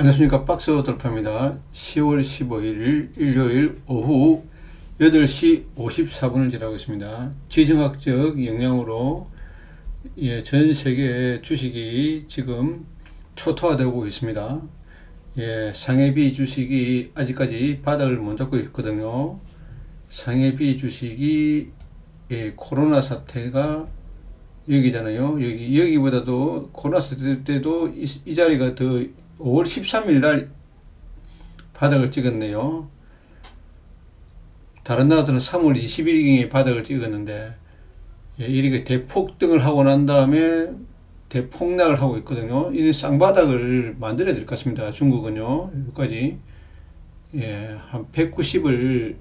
안녕하십니까. 박스 돌파입니다. 10월 15일 일요일 오후 8시 54분을 지나고 있습니다. 지정학적 영향으로 전 세계 주식이 지금 초토화되고 있습니다. 상해비 주식이 아직까지 바닥을 못 잡고 있거든요. 상해비 주식이 코로나 사태가 여기잖아요. 여기보다도 코로나 사태 때도 이 자리가 더 5월 13일 날 바닥을 찍었네요. 다른 나라들은 3월 20일경에 바닥을 찍었는데 이렇게 대폭등을 하고 난 다음에 대폭락을 하고 있거든요. 이는 쌍바닥을 만들어야 될 것 같습니다. 중국은요. 여기까지 한 190을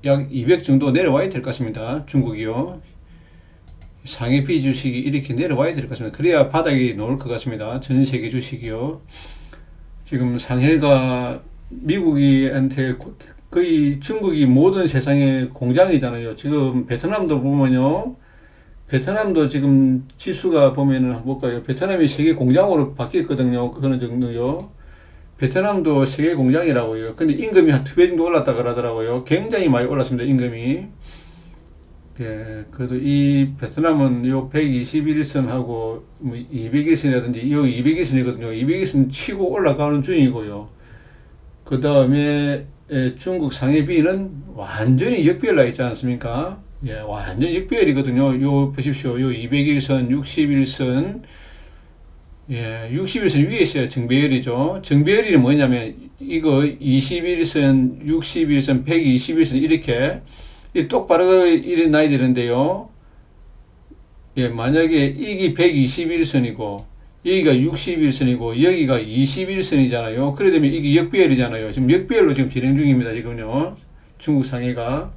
약 200 정도 내려와야 될 것 같습니다. 중국이요. 상해비 주식이 이렇게 내려와야 될 것 같습니다. 그래야 바닥이 놓을 것 같습니다. 전 세계 주식이요. 지금 상해가 미국이한테 거의 중국이 모든 세상의 공장이잖아요. 지금 베트남도 보면요. 베트남도 지금 지수가 보면은 한번 볼까요? 베트남이 세계 공장으로 바뀌었거든요. 그런 정도요. 베트남도 세계 공장이라고요. 근데 임금이 한 2배 정도 올랐다 그러더라고요. 굉장히 많이 올랐습니다. 임금이. 그래도 이 베트남은 요 121선하고 뭐 200일선이라든지 요 200일선이거든요. 200일선 치고 올라가는 중이고요. 그 다음에 중국 상해비는 완전히 역배열나 있지 않습니까? 완전 역배열이거든요. 요 보십시오. 요 200일선, 61선, 61선 위에 있어요. 정배열이죠. 정배열이 뭐냐면 이거 21선, 61선, 121선 이렇게 똑바로 일어나야 되는데요. 만약에 이게 121선이고 여기가 61선이고 여기가 21선이잖아요. 그래 되면 이게 역배열이잖아요. 지금 역배열로 지금 진행 중입니다. 지금요. 중국 상해가.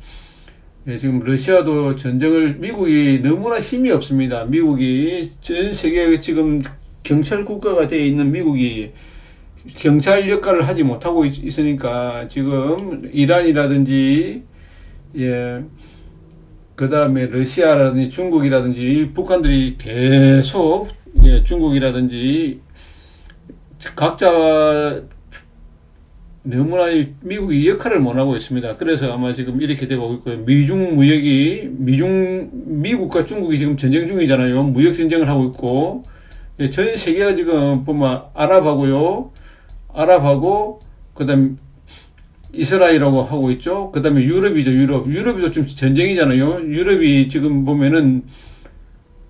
지금 러시아도 전쟁을 미국이 너무나 힘이 없습니다. 미국이 전 세계 지금 경찰 국가가 되어 있는 미국이 경찰 역할을 하지 못하고 있으니까 지금 이란이라든지 그 다음에 러시아라든지 중국이라든지 북한들이 계속 중국이라든지 각자 너무나 미국이 역할을 못하고 있습니다. 그래서 아마 지금 이렇게 되고 있고요. 미국과 중국이 지금 전쟁 중이잖아요. 무역 전쟁을 하고 있고 전 세계가 지금 보면 아랍하고 그 다음 이스라엘하고 하고 있죠. 그 다음에 유럽이죠. 유럽이도 지금 전쟁이잖아요. 유럽이 지금 보면은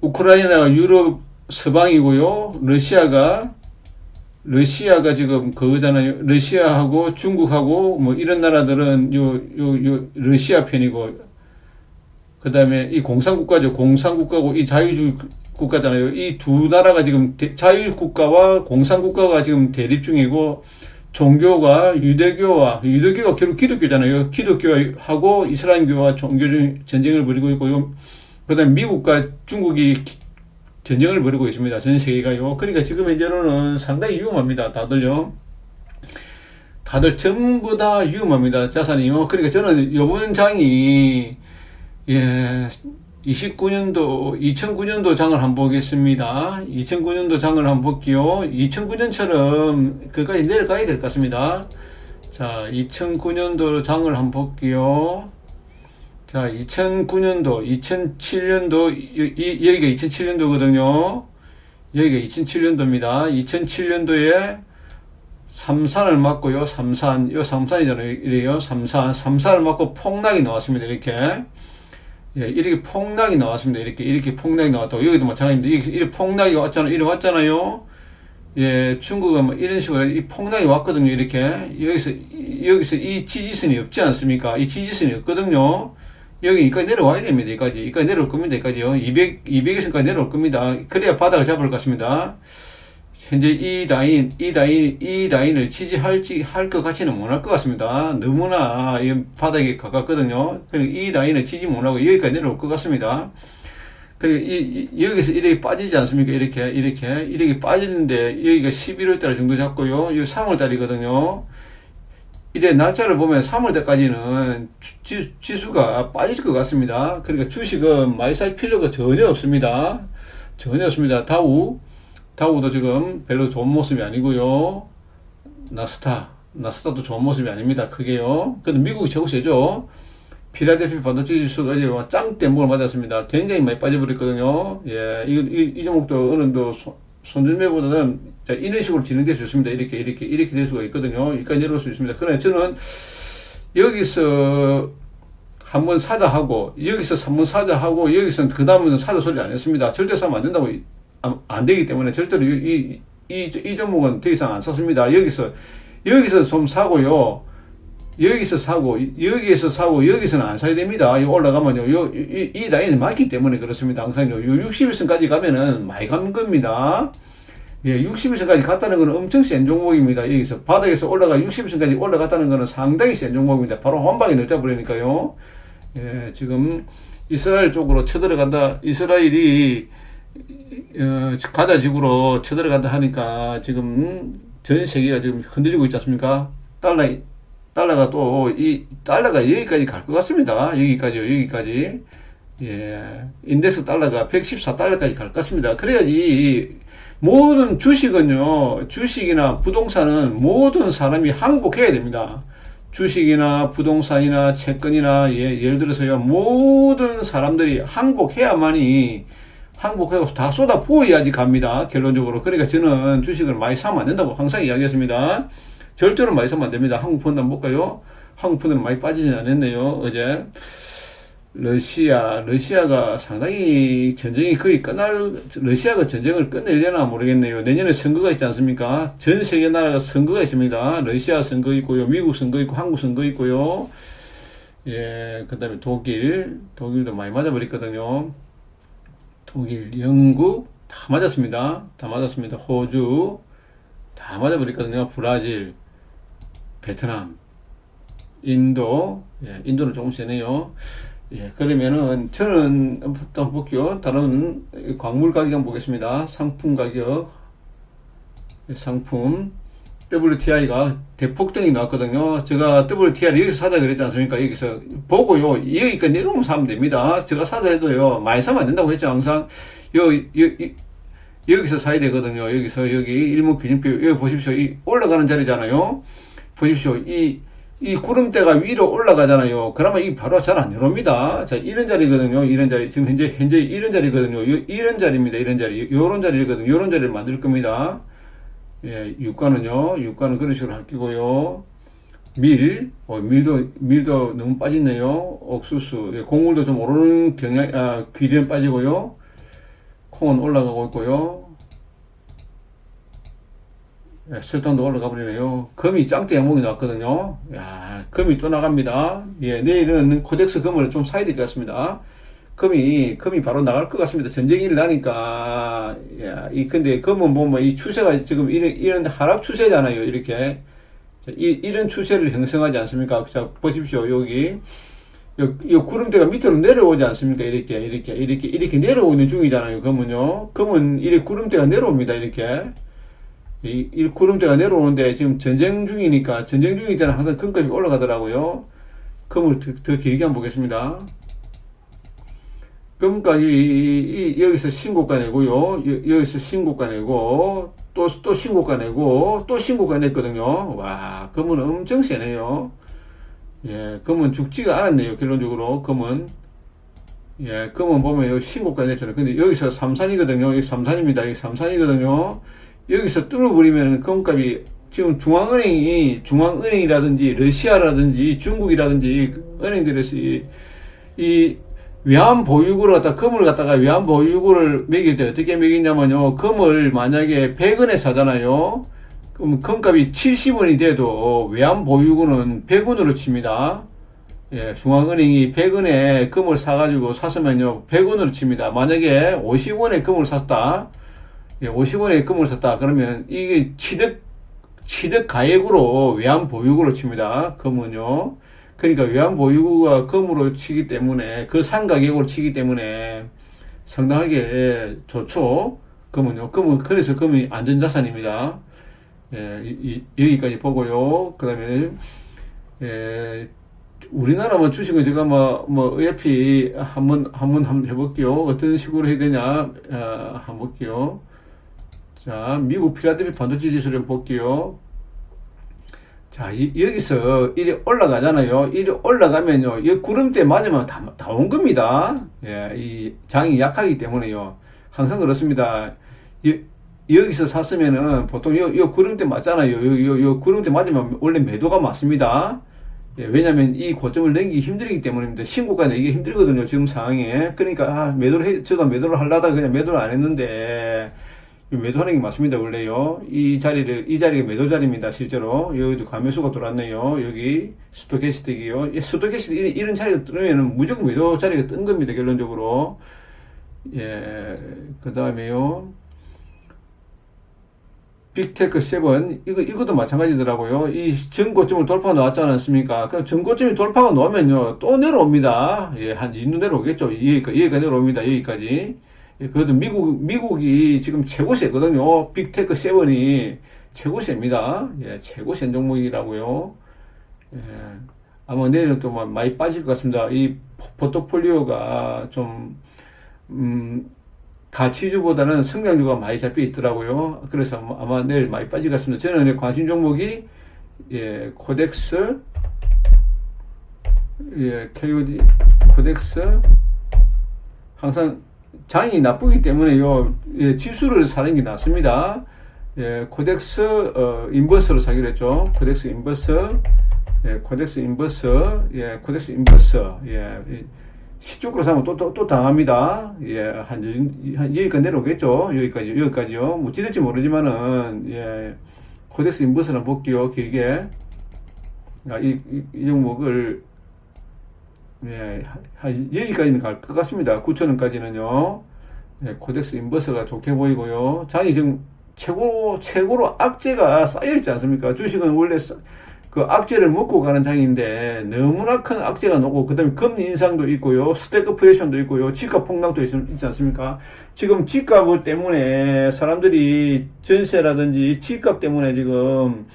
우크라이나가 유럽 서방이고요. 러시아가 지금 그거잖아요. 러시아하고 중국하고 뭐 이런 나라들은 요 러시아 편이고, 그 다음에 이 공산국가죠. 공산국가고 이 자유주의 국가잖아요. 이 두 나라가 지금 자유국가와 공산국가가 지금 대립 중이고, 종교가 유대교가 결국 기독교잖아요. 기독교하고 이슬람교와 종교 전쟁을 벌이고 있고요. 그 다음에 미국과 중국이 전쟁을 벌이고 있습니다. 전 세계가요. 그러니까 지금 현재로는 상당히 위험합니다. 다들 전부 다 위험합니다. 자산이요. 그러니까 저는 이번 장이 2009년도 장을 한번 보겠습니다. 2009년도 장을 한번 볼게요. 2009년처럼 그까지 내려가야 될 것 같습니다. 자, 2009년도 장을 한번 볼게요. 자, 2009년도, 2007년도, 여기가 2007년도거든요. 여기가 2007년도입니다. 2007년도에 삼산을 맞고요. 삼산이잖아요. 이래요. 삼산을 맞고 폭락이 나왔습니다. 이렇게 폭락이 나왔습니다. 이렇게 폭락이 나왔다고. 여기도 마찬가지입니다. 이렇게 폭락이 왔잖아요. 중국은 뭐 이런 식으로 이 폭락이 왔거든요. 여기서 이 지지선이 없지 않습니까? 이 지지선이 없거든요. 여기까지 내려와야 됩니다. 여기까지 내려올 겁니다. 여기까지요. 200에서까지 내려올 겁니다. 그래야 바닥을 잡을 것 같습니다. 현재 이 라인을 할 것 같지는 못할 것 같습니다. 너무나 이 바닥에 가깝거든요. 그러니까 이 라인을 치지 못하고 여기까지 내려올 것 같습니다. 그리고 여기서 이렇게 빠지지 않습니까? 이렇게 빠지는데 여기가 11월 달 정도 잡고요. 여기 3월 달이거든요. 이래 날짜를 보면 3월 달까지는 지수가 빠질 것 같습니다. 그러니까 주식은 많이 살 필요가 전혀 없습니다. 다우도 지금 별로 좋은 모습이 아니고요. 나스닥도 좋은 모습이 아닙니다. 크게요. 근데 미국이 최고 세죠. 필라델피아 반도체 지수가 이제 짱 땜목을 맞았습니다. 굉장히 많이 빠져버렸거든요. 예, 이 종목도 어느 정도 손절매보다는 이런 식으로 진행될 수 있습니다. 이렇게 될 수가 있거든요. 여기까지 내려올 수 있습니다. 그러나 저는 여기서 한번 사자 하고, 여기서 한번 사자 하고, 여기서 그 다음은 사자 소리 안 했습니다. 절대 사면 안 된다고, 안 되기 때문에 절대로 이 종목은 더 이상 안 샀습니다. 여기서 좀 사고요. 여기서 사고, 여기에서 사고, 여기서는 안 사야 됩니다. 이 올라가면요. 이 라인이 맞기 때문에 그렇습니다. 항상요. 61선까지 가면은 많이 간 겁니다. 예, 61선까지 갔다는 것은 엄청 센 종목입니다. 여기서 바닥에서 60선까지 올라갔다는 것은 상당히 센 종목입니다. 바로 한 방에 넣어버리니까요. 예, 지금 이스라엘 쪽으로 쳐들어간다. 이스라엘이 가자 지구로 쳐들어간다 하니까 지금 전 세계가 지금 흔들리고 있지 않습니까? 달러가 여기까지 갈 것 같습니다. 여기까지. 예. 인덱스 달러가 114달러까지 갈 것 같습니다. 그래야지 모든 주식이나 부동산은 모든 사람이 항복해야 됩니다. 주식이나 부동산이나 채권이나 예를 들어서요. 모든 사람들이 항복해야만이 항복하고 다 쏟아 부어야지 갑니다. 결론적으로. 그러니까 저는 주식을 많이 사면 안 된다고 항상 이야기했습니다. 절대로 많이 사면 안 됩니다. 한국 펀드 한번 볼까요? 한국 펀드는 많이 빠지진 않았네요. 어제 러시아가 상당히 전쟁이 거의 러시아가 전쟁을 끝내려나 모르겠네요. 내년에 선거가 있지 않습니까? 전 세계 나라가 선거가 있습니다. 러시아 선거 있고요. 미국 선거 있고, 한국 선거 있고요. 예, 그 다음에 독일도 많이 맞아버렸거든요. 독일, 영국 다 맞았습니다. 호주 다 맞아버렸거든요. 브라질, 베트남, 인도, 예, 인도는 조금 세네요. 예, 그러면은 저는 한번 볼게요. 다른 광물 가격 한번 보겠습니다. 상품 가격, 상품 WTI가 대폭등이 나왔거든요. 제가 WTI를 여기서 사자 그랬지 않습니까? 여기서 보고요. 여기까지 내려오면 사면 됩니다. 제가 사자 해도요. 많이 사면 안 된다고 했죠. 항상 여기서 사야 되거든요. 여기 일목균형표 여기 보십시오. 이 올라가는 자리잖아요. 보십시오. 이 구름대가 위로 올라가잖아요. 그러면 이 바로 잘 안 내려옵니다. 자, 이런 자리거든요. 이런 자리. 지금 현재 이런 자리거든요. 이런 자리입니다. 이런 자리. 요런 자리거든요. 요런 자리를 만들 겁니다. 예, 유가는 그런 식으로 할 거고요. 밀도 너무 빠졌네요. 옥수수. 예, 곡물도 좀 오르는 귀리는 빠지고요. 콩은 올라가고 있고요. 예, 설탕도 올라가 버리네요. 금이 짱대 양목이 나왔거든요. 야, 금이 또 나갑니다. 예, 내일은 코덱스 금을 좀 사야 될 것 같습니다. 금이 바로 나갈 것 같습니다. 전쟁이 일어나니까. 야, 근데 금은 보면 이 추세가 지금 이런 하락 추세잖아요. 이렇게. 이런 추세를 형성하지 않습니까? 자, 보십시오. 여기 구름대가 밑으로 내려오지 않습니까? 이렇게 내려오는 중이잖아요. 금은 이렇게 구름대가 내려옵니다. 이렇게. 이 구름대가 내려오는데 지금 전쟁 중일 때는 항상 금값이 올라가더라고요. 금을 더 길게 한번 보겠습니다. 금값이 여기서 신고가 내고요. 여기서 신고가 내고 또 신고가 내고 또 신고가 냈거든요. 와, 금은 엄청 세네요. 예, 금은 죽지가 않았네요. 결론적으로 금은. 예, 금은 보면 여기 신고가 냈잖아요. 근데 여기서 삼산이거든요. 여기 삼산입니다. 여기 삼산이거든요. 여기서 뚫어버리면 금값이 지금 중앙은행이라든지 러시아라든지 중국이라든지 은행들에서 이 외환 보유고를 금을 외환 보유고를 매길 때 어떻게 매기냐면요. 금을 만약에 100원에 사잖아요. 그럼 금값이 70원이 돼도 외환 보유고는 100원으로 칩니다. 예, 중앙은행이 100원에 금을 사가지고 샀으면요. 100원으로 칩니다. 만약에 50원에 금을 샀다. 예, 50원에 금을 샀다. 그러면 이게 취득 가액으로 외환 보유고를 칩니다. 금은요. 그러니까 외환 보유고가 금으로 치기 때문에 그 상가격으로 치기 때문에 상당하게 좋죠. 금은요. 그래서 금이 안전자산입니다. 예, 여기까지 보고요. 그 다음에 우리나라만 주식은 제가 어차피 한번 해볼게요. 어떤 식으로 해야 되냐 한번 볼게요. 자, 미국 필라델피아 반도체 지수를 볼게요. 자, 여기서 이리 올라가잖아요. 이리 올라가면요, 이 구름대 맞으면 다 온 겁니다. 예, 이 장이 약하기 때문에요. 항상 그렇습니다. 여기서 샀으면은 보통 요 구름대 맞잖아요. 요 구름대 맞으면 원래 매도가 맞습니다. 예, 왜냐면 이 고점을 넘기기 힘들기 때문입니다. 신고가 내기 힘들거든요, 지금 상황에. 그러니까, 저도 매도를 하려다가 그냥 매도를 안 했는데, 매도하는 게 맞습니다, 원래요. 이 자리가 매도 자리입니다, 실제로. 여기도 감매수가 들어왔네요. 여기, 스토캐스틱이요. 스토캐스틱 이런 자리가 뜨면 무조건 매도 자리가 뜬 겁니다, 결론적으로. 예, 그 다음에요. 빅테크 7, 이것도 마찬가지더라고요. 이 전고점을 돌파 나왔지 않습니까? 그럼 전고점이 돌파가 나오면요, 또 내려옵니다. 예, 한 이 정도 내려오겠죠. 여기가 내려옵니다. 여기까지. 예, 그래도 미국이 지금 최고세거든요. 빅테크 7이 최고세입니다. 예, 최고세 종목이라고요. 예, 아마 내일은 또 많이 빠질 것 같습니다. 이 포트폴리오가 좀, 가치주보다는 성장주가 많이 잡혀 있더라고요. 그래서 아마 내일 많이 빠질 것 같습니다. 저는 관심 종목이, 예, 코덱스, 예, KOD, 코덱스, 항상 장이 나쁘기 때문에요, 예, 지수를 사는 게 낫습니다. 예, 코덱스, 인버스로 사기로 했죠. 코덱스 인버스, 예, 코덱스 인버스, 예, 코덱스 인버스, 예, 시쪽으로 사면 또 당합니다. 예, 여기까지 내려오겠죠. 여기까지요. 뭐, 찌를지 모르지만은, 예, 코덱스 인버스나 볼게요. 길게. 이 종목을, 예, 여기까지는 갈 것 같습니다. 9,000원까지는요. 예, 코덱스 인버스가 좋게 보이고요. 장이 지금 최고로 악재가 쌓여있지 않습니까? 주식은 원래 그 악재를 먹고 가는 장인데 너무나 큰 악재가 나고, 그 다음에 금리 인상도 있고요, 스태그플레이션도 있고요, 집값 폭락도 있지 않습니까? 지금 집값 때문에 사람들이 전세라든지 집값 때문에 지금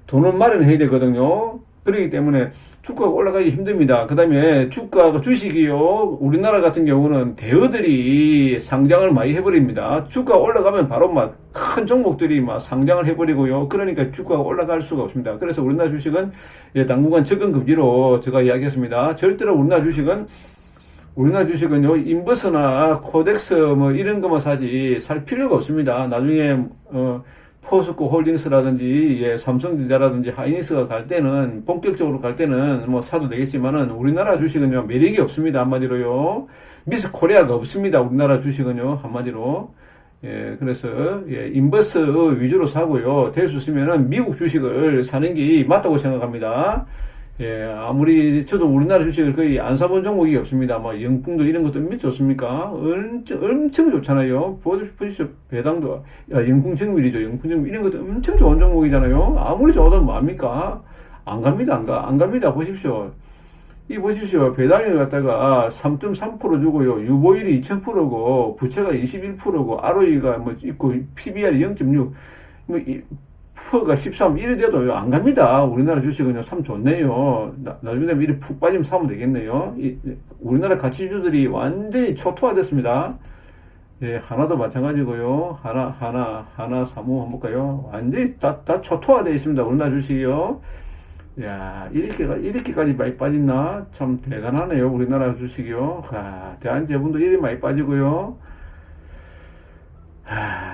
돈을 마련해야 되거든요. 그렇기 때문에 주가가 올라가기 힘듭니다. 그 다음에 주식이요, 우리나라 같은 경우는 대여들이 상장을 많이 해버립니다. 주가 올라가면 바로 막 큰 종목들이 막 상장을 해버리고요. 그러니까 주가가 올라갈 수가 없습니다. 그래서 우리나라 주식은, 예, 당분간 접근 금지로 제가 이야기했습니다. 절대로 우리나라 주식은요, 인버스나 코덱스 뭐 이런 것만 살 필요가 없습니다. 나중에, 포스코 홀딩스라든지, 예, 삼성전자라든지 하이닉스가 갈 때는, 본격적으로 갈 때는 뭐 사도 되겠지만은, 우리나라 주식은요, 매력이 없습니다. 한마디로요. 미스 코리아가 없습니다. 우리나라 주식은요, 한마디로. 예, 그래서, 예, 인버스 위주로 사고요. 될 수 있으면은 미국 주식을 사는 게 맞다고 생각합니다. 예, 아무리, 저도 우리나라 주식을 거의 안 사본 종목이 없습니다. 뭐, 영풍도 이런 것도 몇 좋습니까? 엄청 좋잖아요. 보십시오. 배당도, 영풍정밀이죠. 영풍정밀. 이런 것도 엄청 좋은 종목이잖아요. 아무리 좋아도 뭐합니까? 안 갑니다. 보십시오. 보십시오. 배당을 갖다가 3.3% 주고요. 유보율이 2000%고, 부채가 21%고, ROE가 뭐 있고, PBR이 0.6, 퍼가 13, 이래 돼도 안 갑니다. 우리나라 주식은요, 참 좋네요. 나중에 되면 이래 푹 빠지면 사면 되겠네요. 우리나라 가치주들이 완전히 초토화됐습니다. 예, 하나도 마찬가지고요. 하나, 사모 한번 볼까요? 완전히 다 초토화되어 있습니다. 우리나라 주식이요. 야, 이렇게까지 많이 빠졌나? 참 대단하네요. 우리나라 주식이요. 대한제분도 이렇게 많이 빠지고요.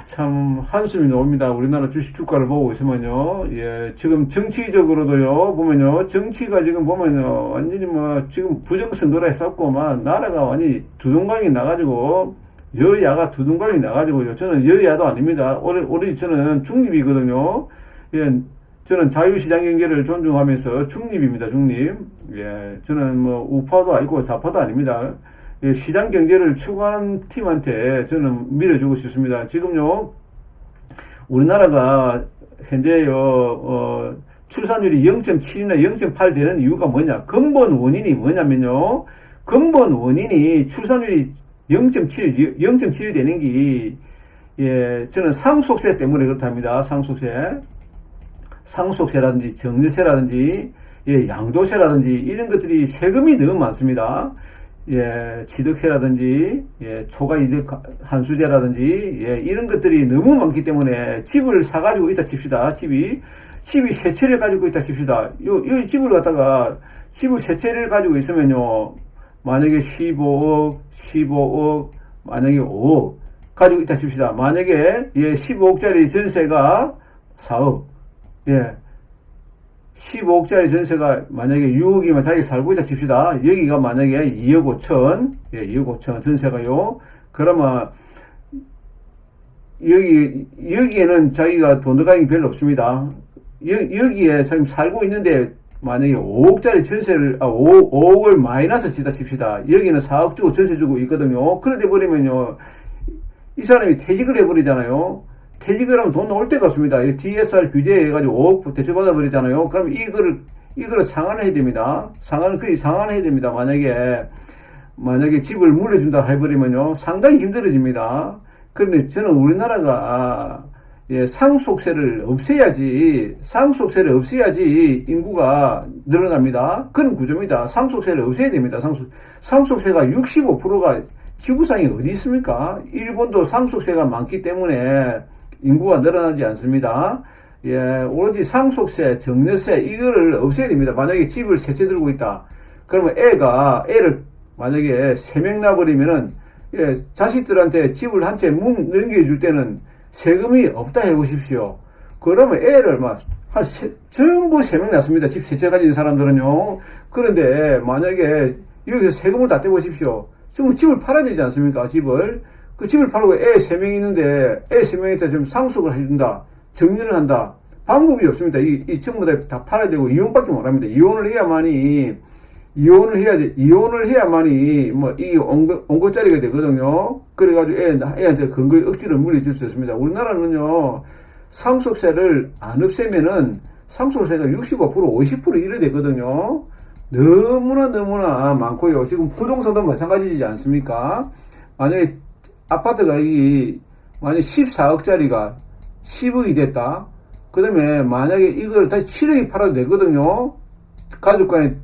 참 한숨이 나옵니다. 우리나라 주식 주가를 보고 있으면요. 예, 지금 정치적으로도요, 보면요. 정치가 지금 보면요. 완전히 뭐, 지금 부정선거라 했었고, 나라가 완전히 두둥강이 나가지고, 여야가 두둥강이 나가지고요. 저는 여야도 아닙니다. 오로지 저는 중립이거든요. 예, 저는 자유시장 경제를 존중하면서 중립입니다. 중립. 예, 저는 뭐, 우파도 아니고 좌파도 아닙니다. 예, 시장 경제를 추구하는 팀한테 저는 밀어주고 싶습니다. 지금요, 우리나라가 현재요, 출산율이 0.7이나 0.8 되는 이유가 뭐냐? 근본 원인이 뭐냐면요, 근본 원인이 출산율이 0.7 되는 게, 예, 저는 상속세 때문에 그렇답니다. 상속세라든지 정유세라든지, 예, 양도세라든지 이런 것들이 세금이 너무 많습니다. 예, 취득세라든지, 예, 초과이득 환수제라든지, 예, 이런 것들이 너무 많기 때문에 집을 사가지고 있다 칩시다. 집이 세 채를 가지고 있다 칩시다. 요 집을 갖다가, 집을 세 채를 가지고 있으면요, 만약에 15억, 만약에 5억 가지고 있다 칩시다. 만약에, 예, 15억짜리 전세가 4억, 예. 15억짜리 전세가 만약에 6억이면 자기가 살고 있다 칩시다. 여기가 만약에 2억 5천, 예, 2억 5천 전세가요. 그러면, 여기에는 자기가 돈 들어가는 게 별로 없습니다. 여기에 지금 살고 있는데, 만약에 5억짜리 전세를, 5억을 마이너스 치다 칩시다. 여기는 4억 주고 전세 주고 있거든요. 그런데 버리면요, 이 사람이 퇴직을 해버리잖아요. 퇴직을 하면 돈 나올 데가 없습니다. DSR 규제해가지고 5억 대출받아 버리잖아요. 그럼 이거를 상환을 해야 됩니다. 상환을 해야 됩니다. 만약에 집을 물려준다 해버리면요. 상당히 힘들어집니다. 그런데 저는 우리나라가, 예, 상속세를 없애야지 인구가 늘어납니다. 그런 구조입니다. 상속세를 없애야 됩니다. 상속세가 65%가 지구상에 어디 있습니까? 일본도 상속세가 많기 때문에 인구가 늘어나지 않습니다. 예, 오로지 상속세, 증여세, 이거를 없애야 됩니다. 만약에 집을 세 채 들고 있다. 그러면 애를 만약에 3명 나버리면은, 예, 자식들한테 집을 한 채 넘겨줄 때는 세금이 없다 해보십시오. 그러면 애를 전부 3명 낳습니다. 집 세 채 가진 사람들은요. 그런데 만약에 여기서 세금을 다 떼보십시오. 지금 집을 팔아야 되지 않습니까? 그 집을 팔고 애 3명 있는데, 애 3명한테 지금 상속을 해준다. 정리를 한다. 방법이 없습니다. 이 전부 다 팔아야 되고, 이혼밖에 못 합니다. 이혼을 해야만이, 이게 온거짜리가 되거든요. 그래가지고 애한테 근거에 억지로 물려줄 수 있습니다. 우리나라는요, 상속세를 안 없애면은, 상속세가 65%, 50% 이래 되거든요. 너무나 많고요. 지금 부동산도 마찬가지지 않습니까? 만약에 아파트가 만약에 14억짜리가 10억이 됐다. 그 다음에 만약에 이걸 다시 7억이 팔아도 되거든요. 가족 간에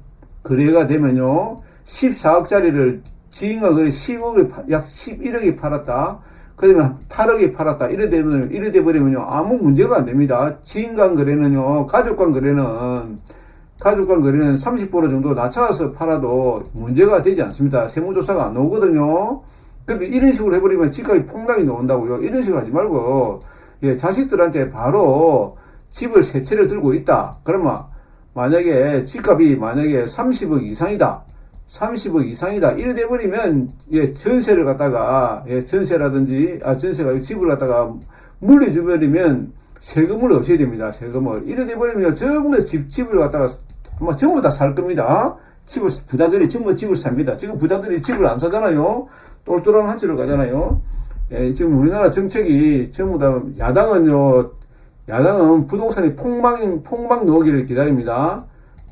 거래가 되면요. 14억짜리를 지인과 거래 10억에, 약 11억이 팔았다. 그 다음에 8억이 팔았다. 이래 돼버리면요. 아무 문제가 안 됩니다. 지인 간 거래는요. 가족 간 거래는 30% 정도 낮춰서 팔아도 문제가 되지 않습니다. 세무조사가 안 나오거든요. 그런데 이런 식으로 해버리면 집값이 폭락이 나온다고요. 이런 식으로 하지 말고, 예, 자식들한테 바로 집을 세 채를 들고 있다. 그러면 만약에 집값이 만약에 30억 이상이다. 이래 돼버리면, 예, 전세를 갖다가, 예, 전세가 집을 갖다가 물려줘버리면 세금을 없애야 됩니다. 세금을. 이래 돼버리면 전부 다 집을 갖다가 아마 전부 다 살 겁니다. 부자들이 전부 집을 삽니다. 지금 부자들이 집을 안 사잖아요. 똘똘한 한 채로 가잖아요. 예, 지금 우리나라 정책이 전부 다 야당은 부동산이 폭망 나오기를 기다립니다.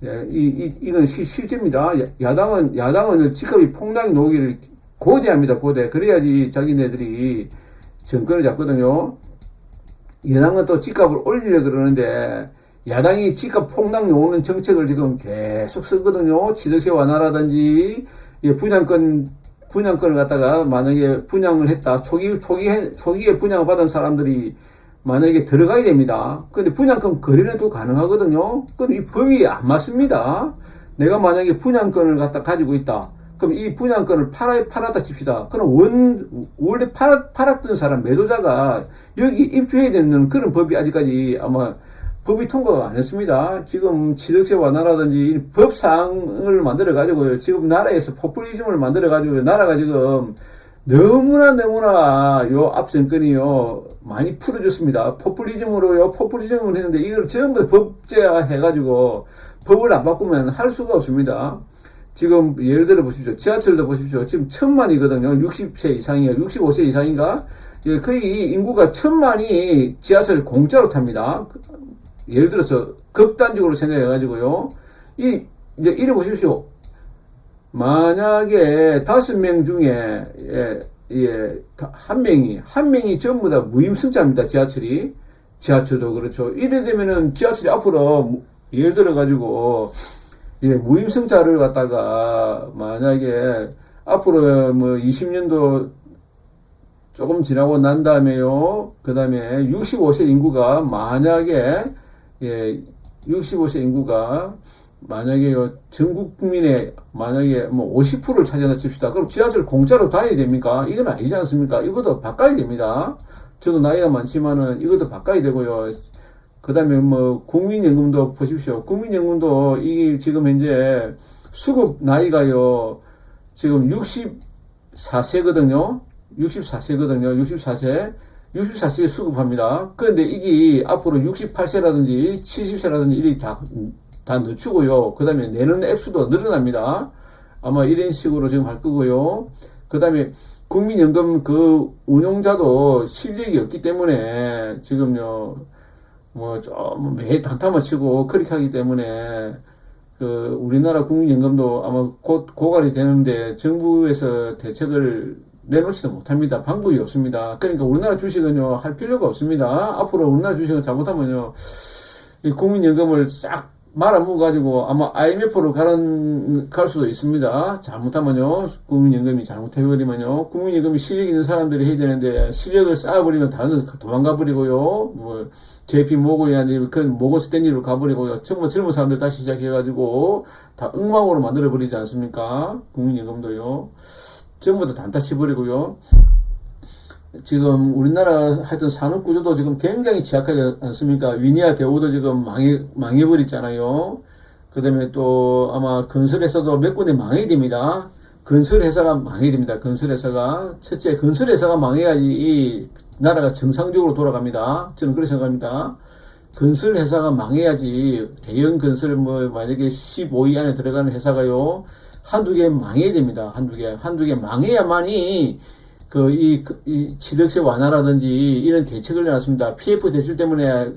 예, 이건 실제입니다. 야당은 집값이 폭락이 나오기를 고대합니다. 그래야지 자기네들이 정권을 잡거든요. 여당은 또 집값을 올리려고 그러는데, 야당이 집값 폭락 나오는 정책을 지금 계속 쓰거든요. 취득세 완화라든지, 예, 분양권을 갖다가 만약에 분양을 했다. 초기에 분양을 받은 사람들이 만약에 들어가야 됩니다. 근데 분양권 거래는 또 가능하거든요. 그럼 이 법이 안 맞습니다. 내가 만약에 분양권을 가지고 있다. 그럼 이 분양권을 팔았다 칩시다. 그럼 원래 팔았던 사람, 매도자가 여기 입주해야 되는 그런 법이 아직까지 아마 법이 통과가 안 했습니다. 지금 취득세 완화라든지 법상을 만들어가지고요. 지금 나라에서 포퓰리즘을 만들어가지고 나라가 지금 너무나 앞 정권이요. 많이 풀어줬습니다. 포퓰리즘을 했는데 이걸 전부 다 법제화 해가지고 법을 안 바꾸면 할 수가 없습니다. 지금 예를 들어 보십시오. 지하철도 보십시오. 지금 1000만이거든요. 60세 이상이에요. 65세 이상인가? 예, 거의 인구가 1000만이 지하철을 공짜로 탑니다. 예를 들어서 극단적으로 생각해가지고요. 이제 이래 보십시오. 만약에 5명 중에 한 명이 전부 다 무임승차입니다. 지하철도 그렇죠. 이래 되면은 지하철이 앞으로 예를 들어 가지고, 예, 무임승차를 갖다가 만약에 앞으로 뭐 20년도 조금 지나고 난 다음에요. 그 다음에 65세 인구가 만약에, 예, 65세 인구가 만약에요, 전 국민의 만약에 뭐 50%를 차지한다 칩시다. 그럼 지하철 공짜로 다녀야 됩니까? 이건 아니지 않습니까? 이것도 바꿔야 됩니다. 저도 나이가 많지만은 이것도 바꿔야 되고요. 그 다음에 뭐 국민연금도 보십시오. 국민연금도 이게 지금 현재 수급 나이가요, 지금 64세거든요. 64세거든요. 64세 수급합니다. 그런데 이게 앞으로 68세라든지 70세라든지 이렇게 다 늦추고요. 그 다음에 내는 액수도 늘어납니다. 아마 이런 식으로 지금 할 거고요. 그 다음에 국민연금 그 운용자도 실력이 없기 때문에 지금요, 뭐, 좀 매일 단타만 치고 그렇게 하기 때문에 그 우리나라 국민연금도 아마 곧 고갈이 되는데 정부에서 대책을 내놓지도 못합니다. 방법이 없습니다. 그러니까 우리나라 주식은요, 할 필요가 없습니다. 앞으로 우리나라 주식은 잘못하면요, 이 국민연금을 싹 말아먹어가지고 아마 IMF로 갈 수도 있습니다. 잘못하면요, 국민연금이 잘못해버리면요, 국민연금이 실력 있는 사람들이 해야 되는데 실력을 쌓아버리면 다른 데 도망가 버리고요, 뭐 JP 모건이나 그 모건 스탠리로 가버리고요, 정말 젊은 사람들 다시 시작해가지고 다 엉망으로 만들어 버리지 않습니까? 국민연금도요. 전부 다 단타 치버리고요. 지금 우리나라 하여튼 산업 구조도 지금 굉장히 취약하지 않습니까? 위니아 대우도 지금 망해버렸잖아요. 그 다음에 또 아마 건설회사도 몇 군데 망해야 됩니다. 건설회사가 망해야 됩니다. 건설회사가. 첫째, 건설회사가 망해야지 이 나라가 정상적으로 돌아갑니다. 저는 그렇게 생각합니다. 건설회사가 망해야지 대형 건설 뭐 만약에 15위 안에 들어가는 회사가요, 한두 개 망해야 됩니다. 한두 개 망해야만이 이 취득세 완화라든지 이런 대책을 내놨습니다. PF 대출 때문에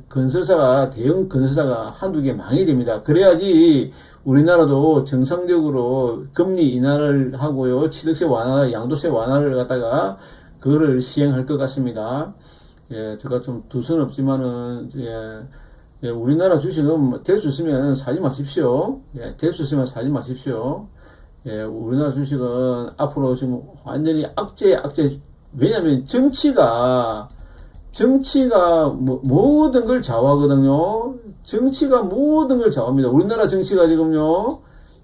대형 건설사가 한두 개 망해야 됩니다. 그래야지 우리나라도 정상적으로 금리 인하를 하고요, 취득세 완화, 양도세 완화를 갖다가 그거를 시행할 것 같습니다. 예, 제가 좀 두 손 없지만은, 예, 우리나라 주식은 될 수 있으면 사지 마십시오. 예, 될 수 있으면 사지 마십시오. 예, 우리나라 주식은 앞으로 지금 완전히 악재. 왜냐면 정치가 모든 걸 좌우하거든요. 정치가 모든 걸 좌우합니다. 우리나라 정치가 지금요,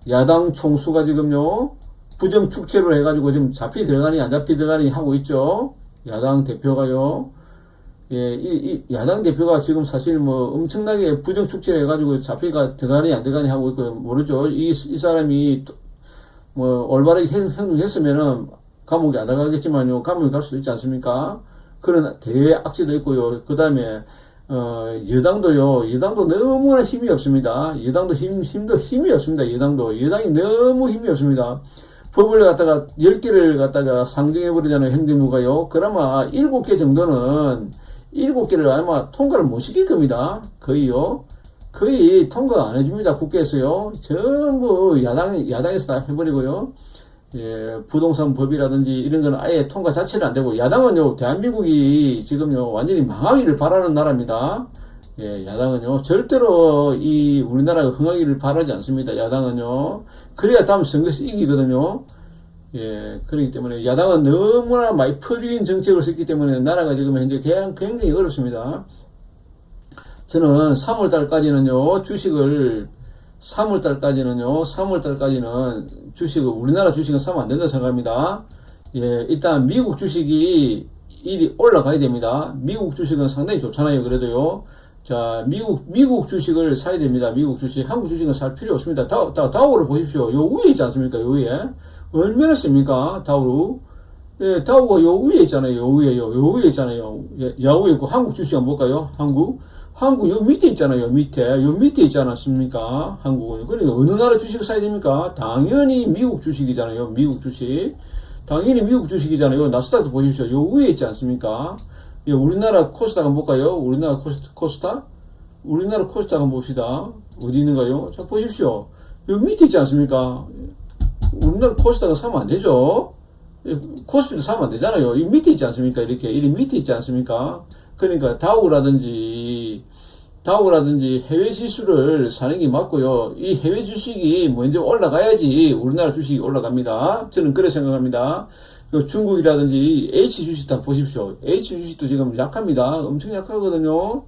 야당 총수가 지금요, 부정 축제로 해가지고 지금 잡히 들어가니 안 잡히 들어가니 하고 있죠. 야당 대표가요. 예, 이 야당 대표가 지금 사실 뭐 엄청나게 부정 축제를 해가지고 잡히가 들어가니 안 들어가니 하고 있고 모르죠. 이 사람이 뭐 올바르게 행동했으면은 감옥에 안 들어가겠지만요, 감옥에 갈 수도 있지 않습니까? 그런 대악재도 있고요. 그 다음에 여당도 너무나 힘이 없습니다. 여당도 힘이 없습니다. 여당이 너무 힘이 없습니다. 법을 갖다가 10개를 갖다가 상정해버리잖아요, 행정부가요. 그나마 7개 정도는 7개를 아마 통과를 못 시킬 겁니다. 거의 통과 안 해줍니다. 국회에서요. 전부 야당에서 다 해버리고요. 예, 부동산 법이라든지 이런 거는 아예 통과 자체는 안 되고, 야당은요, 대한민국이 지금요, 완전히 망하기를 바라는 나라입니다. 예, 야당은요, 절대로 우리나라가 흥하기를 바라지 않습니다. 야당은요. 그래야 다음 선거에서 이기거든요. 예, 그렇기 때문에 야당은 너무나 많이 퍼주인 정책을 썼기 때문에 나라가 지금 현재 굉장히 어렵습니다. 저는 3월달까지는요, 3월달까지는 주식을, 우리나라 주식은 사면 안 된다고 생각합니다. 예, 일단 미국 주식이 일이 올라가야 됩니다. 미국 주식은 상당히 좋잖아요. 그래도요. 자, 미국 주식을 사야 됩니다. 미국 주식. 한국 주식은 살 필요 없습니다. 다우를 보십시오. 요 위에 있지 않습니까? 요 위에. 얼마나 씁니까? 다우. 예, 다우가 요 위에 있잖아요. 요 위에 있잖아요. 예, 야후에 있고, 한국 주식 한번 볼까요? 한국 요 밑에 있잖아요. 요 밑에 있지 않았습니까? 한국은. 그러니까 어느 나라 주식을 사야 됩니까? 당연히 미국 주식이잖아요. 미국 주식이잖아요. 나스닥도 보십시오. 요 위에 있지 않습니까? 예, 우리나라 코스닥 한번 볼까요? 우리나라 코스닥 한번 봅시다. 어디 있는가요? 자, 보십시오. 요 밑에 있지 않습니까? 우리나라 코스닥은 사면 안 되죠? 코스피도 사면 안 되잖아요. 이 밑에 있지 않습니까? 이렇게 밑에 있지 않습니까? 그러니까 다우라든지 다우라든지 해외 지수를 사는 게 맞고요. 이 해외 주식이 먼저 올라가야지 우리나라 주식이 올라갑니다. 저는 그렇게 생각합니다. 중국이라든지 H 주식 다 보십시오. H 주식도 지금 약합니다. 엄청 약하거든요.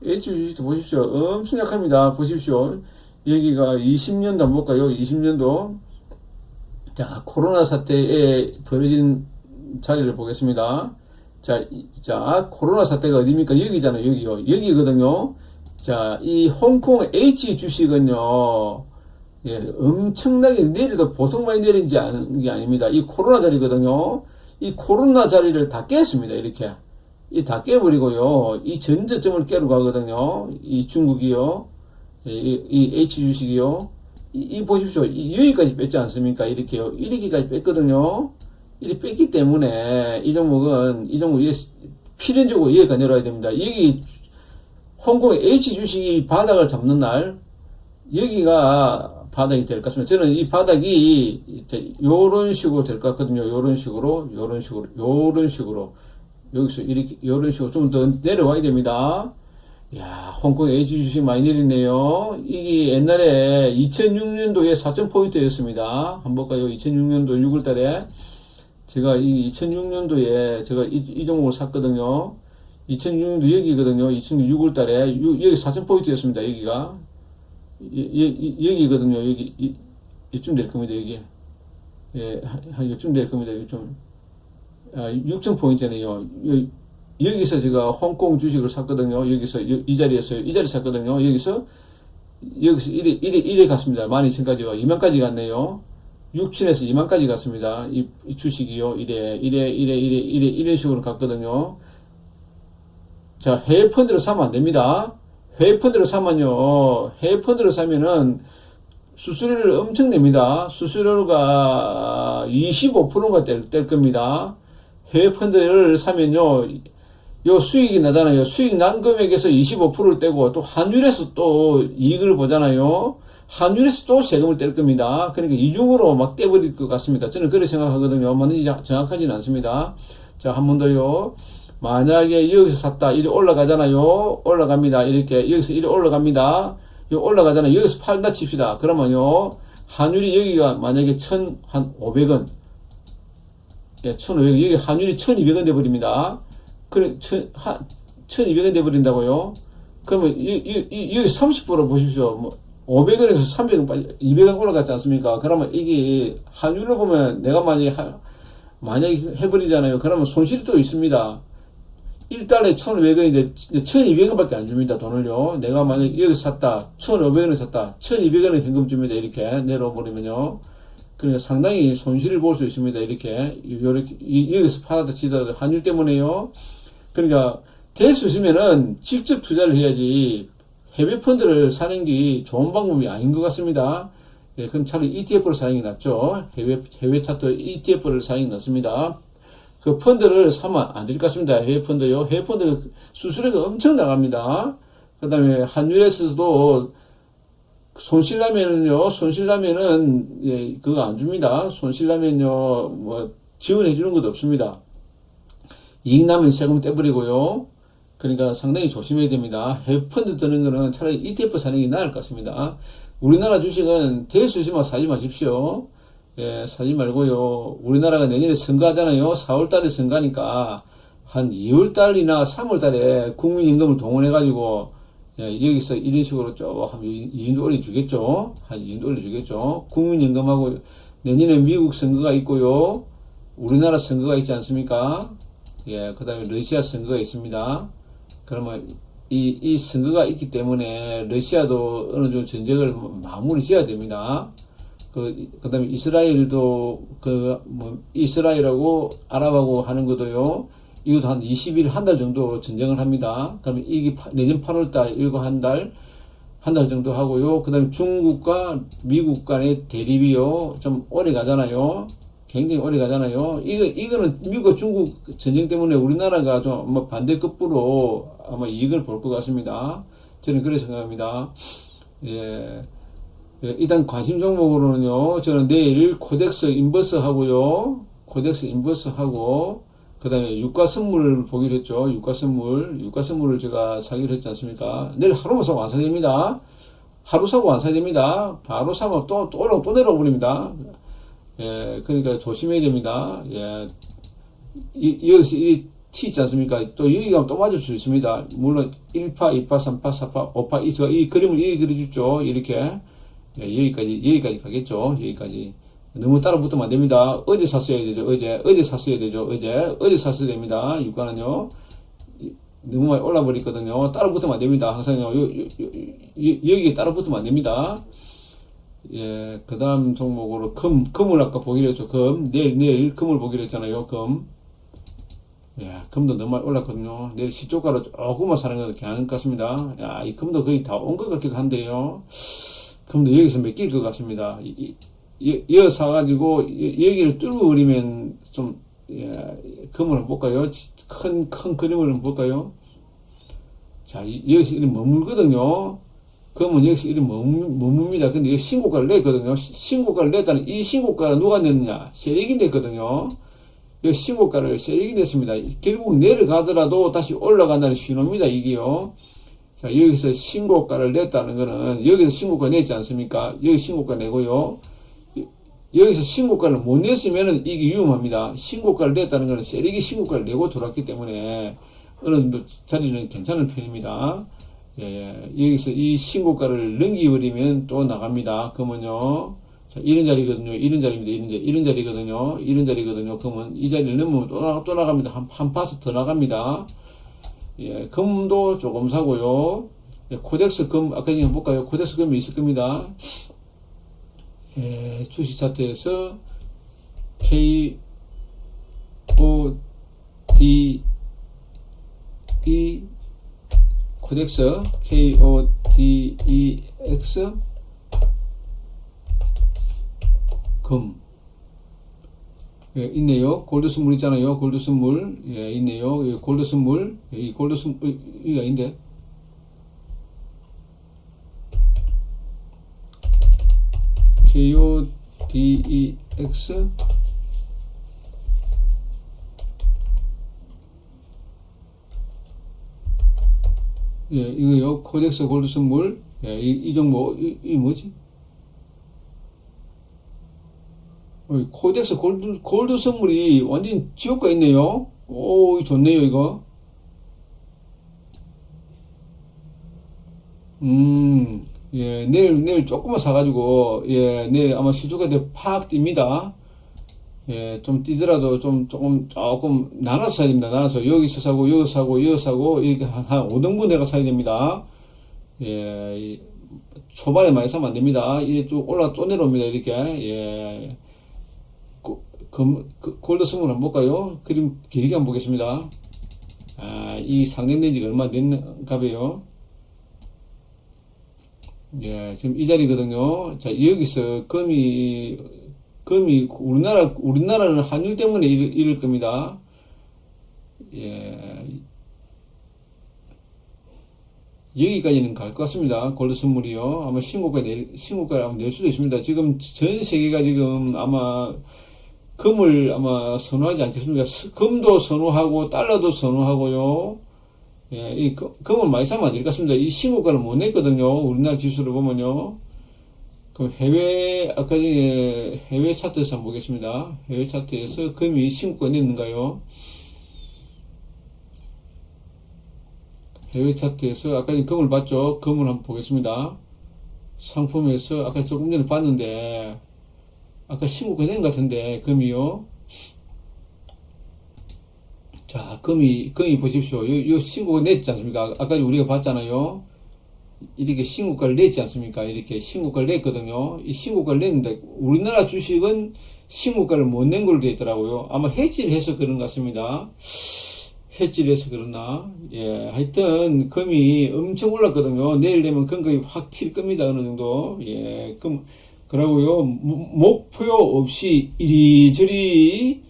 H 주식도 보십시오. 엄청 약합니다. 보십시오. 여기가 20년도 한번 볼까요? 20년도. 자, 코로나 사태에 벌어진 자리를 보겠습니다. 자, 코로나 사태가 어디입니까? 여기잖아요. 여기요. 여기거든요. 자, 이 홍콩 H 주식은요, 예, 엄청나게 내려도 보통 많이 내린 게 아닙니다. 이 코로나 자리거든요. 이 코로나 자리를 다 깼습니다. 이렇게. 다 깨버리고요. 이 전저점을 깨러 가거든요. 이 중국이요. 예, 이 H 주식이요. 보십시오. 여기까지 뺐지 않습니까? 이렇게요. 이렇게까지 뺐거든요. 이렇게 뺐기 때문에 이 종목은 필연적으로 여기가 내려와야 됩니다. 여기 홍콩 H 주식이 바닥을 잡는 날 여기가 바닥이 될 것 같습니다. 저는 이 바닥이 요런 식으로 될 것 같거든요. 요런 식으로 여기서 이렇게 요런 식으로 좀 더 내려와야 됩니다. 야, 홍콩 H 주식 많이 내리네요. 이게 옛날에 2006년도에 4,000포인트였습니다. 한번 볼까요? 2006년도 6월 달에 제가 이 2006년도에 제가 이 종목을 샀거든요. 2006년도 여기거든요. 2006년 6월 달에 여기 4,000포인트였습니다. 여기가 여기거든요. 여기 이쯤 될 겁니다. 여기 예, 한 이쯤 될 겁니다. 여기 좀 6,000포인트네요. 여기서 제가 홍콩 주식을 샀거든요. 여기서 이 자리였어요. 이 자리 샀거든요. 여기서 이래 갔습니다. 12,000까지요. 2만까지 갔네요. 6천에서 2만까지 갔습니다. 이 주식이요. 이런 식으로 갔거든요. 자, 해외 펀드를 사면 안 됩니다. 해외 펀드를 사면요. 해외 펀드를 사면은 수수료를 엄청 냅니다. 수수료가 25%가 될 겁니다. 해외 펀드를 사면요. 요 수익이 나잖아요. 수익 난 금액에서 25%를 떼고 또 환율에서 또 이익을 보잖아요. 환율에서 또 세금을 뗄 겁니다. 그러니까 이중으로 막 떼버릴 것 같습니다. 저는 그렇게 생각하거든요. 맞는지 정확하지는 않습니다. 자, 한 번 더요. 만약에 여기서 샀다. 이리 올라가잖아요. 올라갑니다. 이렇게 여기서 이리 올라갑니다. 여기 올라가잖아요. 여기서 팔다 칩시다. 그러면요. 환율이 여기가 만약에 1,500원. 예, 1,500원. 여기 환율이 1,200원 돼버립니다. 그래, 1,200원 돼버린다고요? 그러면, 여기 30% 보십시오. 뭐, 500원에서 300원, 200원 올라갔지 않습니까? 그러면 이게, 환율로 보면 내가 만약에 해버리잖아요. 그러면 손실이 또 있습니다. 1달러에 1,500원인데, 1,200원밖에 안 줍니다. 돈을요. 내가 만약에 여기서 샀다. 1,500원에 샀다. 1,200원에 현금 줍니다. 이렇게 내려버리면요. 그러니까 상당히 손실을 볼 수 있습니다. 이렇게 여기서 팔았다 치더라도 환율 때문에요. 그러니까 될 수 있으면은 직접 투자를 해야지 해외 펀드를 사는 게 좋은 방법이 아닌 것 같습니다. 예, 그럼 차라리 ETF를 사는 게 낫죠. 해외 차트 ETF를 사는 게 낫습니다. 그 펀드를 사면 안 될 것 같습니다. 해외 펀드요. 해외 펀드 수수료가 엄청 나갑니다. 그 다음에 환율에서도 손실나면은, 예, 그거 안 줍니다. 손실나면요, 뭐, 지원해 주는 것도 없습니다. 이익 나면 세금 떼버리고요. 그러니까 상당히 조심해야 됩니다. 해외 펀드 드는 거는 차라리 ETF 사는 게 나을 것 같습니다. 우리나라 주식은 될 수 있으면 사지 마십시오. 예, 사지 말고요. 우리나라가 내년에 선거하잖아요. 4월달에 선거하니까 한 2월달이나 3월달에 국민연금을 동원해가지고 예, 여기서 이런 식으로 조금 이 정도 올려주겠죠. 한 이 정도 올려주겠죠. 국민연금하고 내년에 미국 선거가 있고요. 우리나라 선거가 있지 않습니까? 예, 그 다음에 러시아 선거가 있습니다. 그러면 이 선거가 있기 때문에 러시아도 어느 정도 전쟁을 마무리 지어야 됩니다. 그 다음에 이스라엘도 이스라엘하고 아랍하고 하는 것도요. 이것도 한 20일, 한 달 정도 전쟁을 합니다. 그러면 이게 내년 8월달, 이거 한 달 정도 하고요. 그 다음에 중국과 미국 간의 대립이요. 좀 오래 가잖아요. 굉장히 오래 가잖아요. 이거는 미국과 중국 전쟁 때문에 우리나라가 좀 아마 반대급부로 아마 이익을 볼 것 같습니다. 저는 그렇게 생각합니다. 예. 예, 일단 관심 종목으로는요. 저는 내일 코덱스 인버스 하고요. 그 다음에 유가 선물을 보기로 했죠. 유가 선물을 제가 사기로 했지 않습니까? 내일 하루만 사고 안 사야 됩니다. 하루 사고 안 사야 됩니다. 바로 사면 또 내려가 버립니다. 예, 그러니까 조심해야 됩니다. 예, 여기서 이 T 있지 않습니까? 또 여기 가면 또 맞을 수 있습니다. 물론 1파, 2파, 3파, 4파, 5파, 이 그림을 이렇게 그려주죠. 이렇게. 예, 여기까지 가겠죠. 여기까지. 너무 따라 붙으면 안 됩니다. 어제 샀어야 되죠. 어제 샀어야 되죠. 어제 샀어야 됩니다. 유가는요. 너무 많이 올라버렸거든요. 따라 붙으면 안 됩니다. 항상요. 여기에 따라 붙으면 안 됩니다. 예, 그 다음 종목으로 금을 아까 보기로 했죠. 내일 금을 보기로 했잖아요. 예, 금도 너무 많이 올랐거든요. 내일 시초가로 조금만 사는 것도 괜찮을 것 같습니다. 야, 이 금도 거의 다 온 것 같기도 한데요. 금도 여기서 맡길 것 같습니다. 이어 사가지고, 여기를 뚫고 그리면 좀, 예, 금을 한번 볼까요? 큰 그림을 한번 볼까요? 자, 여기서 이렇게 머물거든요. 금은 여기서 이렇게 머뭅니다. 근데 여기 신고가를 냈거든요. 신고가를 냈다는 이 신고가가 누가 냈느냐? 세력이 냈거든요. 이 신고가를 세력이 냈습니다. 결국 내려가더라도 다시 올라간다는 신호입니다. 이게요. 자, 여기서 신고가를 냈다는 거는 여기서 신고가 냈지 않습니까? 여기 신고가 내고요. 여기서 신고가를 못 냈으면은 이게 위험합니다. 신고가를 냈다는 거는 세력이 신고가를 내고 들어왔기 때문에 어느 정도 자리는 괜찮은 편입니다. 예, 여기서 이 신고가를 넘기버리면 또 나갑니다. 그러면요. 자, 이런 자리거든요. 이런 자리입니다. 이런 자리거든요. 그러면 이 자리를 넘으면 또 나갑니다. 한 파스 더 나갑니다. 예, 금도 조금 사고요. 예, 코덱스 금, 아까 전에 볼까요? 코덱스 금이 있을 겁니다. 예, 주식 차트에서 KODE 코덱스 KODEX 금. 예, 있네요. 골드 선물 있잖아요. 골드 선물. 예, 있네요. 예, 골드 선물. 예, 이 골드 선물, 이게 아닌데. KODEX. 예, 이거요. 코덱스 골드 선물. 예, 이 종목, 이 뭐지? 코덱스 골드 선물이 완전 지옥가 있네요. 오, 좋네요, 이거. 예, 내일 조금만 사가지고, 예, 내일 아마 시초가 팍 뜁니다. 예, 좀 뛰더라도 조금 나눠서 사야 됩니다. 나눠서 여기서 사고, 여기서 사고, 이렇게 한 5등분 내가 사야 됩니다. 예, 초반에 많이 사면 안 됩니다. 이게 쭉 또 내려옵니다. 이렇게. 예. 골드 선물 한번 볼까요? 그림 길게 한번 보겠습니다. 아, 이 상승된 지가 얼마 됐는가 봐요. 예, 지금 이 자리거든요. 자, 여기서 금이 우리나라는 환율 때문에 이럴 겁니다. 예. 여기까지는 갈 것 같습니다. 골드 선물이요. 아마 신고가를 아마 낼 수도 있습니다. 지금 전 세계가 지금 아마 금을 아마 선호하지 않겠습니까? 금도 선호하고 달러도 선호하고요. 예, 이 금을 많이 사면 안 될 것 같습니다. 이 신고가를 못 냈거든요. 우리나라 지수를 보면요. 그럼 아까 전에 해외 차트에서 한번 보겠습니다. 해외 차트에서 금이 신고가 냈는가요? 해외 차트에서 아까 전에 금을 봤죠? 금을 한번 보겠습니다. 상품에서 아까 조금 전에 봤는데 아까 신고가 낸 것 같은데 금이요. 자, 금이 보십시오. 요 신고가 냈지 않습니까? 아까 우리가 봤잖아요. 이렇게 신고가를 냈지 않습니까? 이렇게 신고가를 냈거든요. 이 신고가를 냈는데 우리나라 주식은 신고가를 못 낸 걸로 되어 있더라고요. 아마 해지를 해서 그런 것 같습니다. 해지를 해서 그러나. 예, 하여튼 금이 엄청 올랐거든요. 내일 되면 금값이 확 튈 겁니다. 어느 정도. 예, 그러고요. 목표 없이 이리저리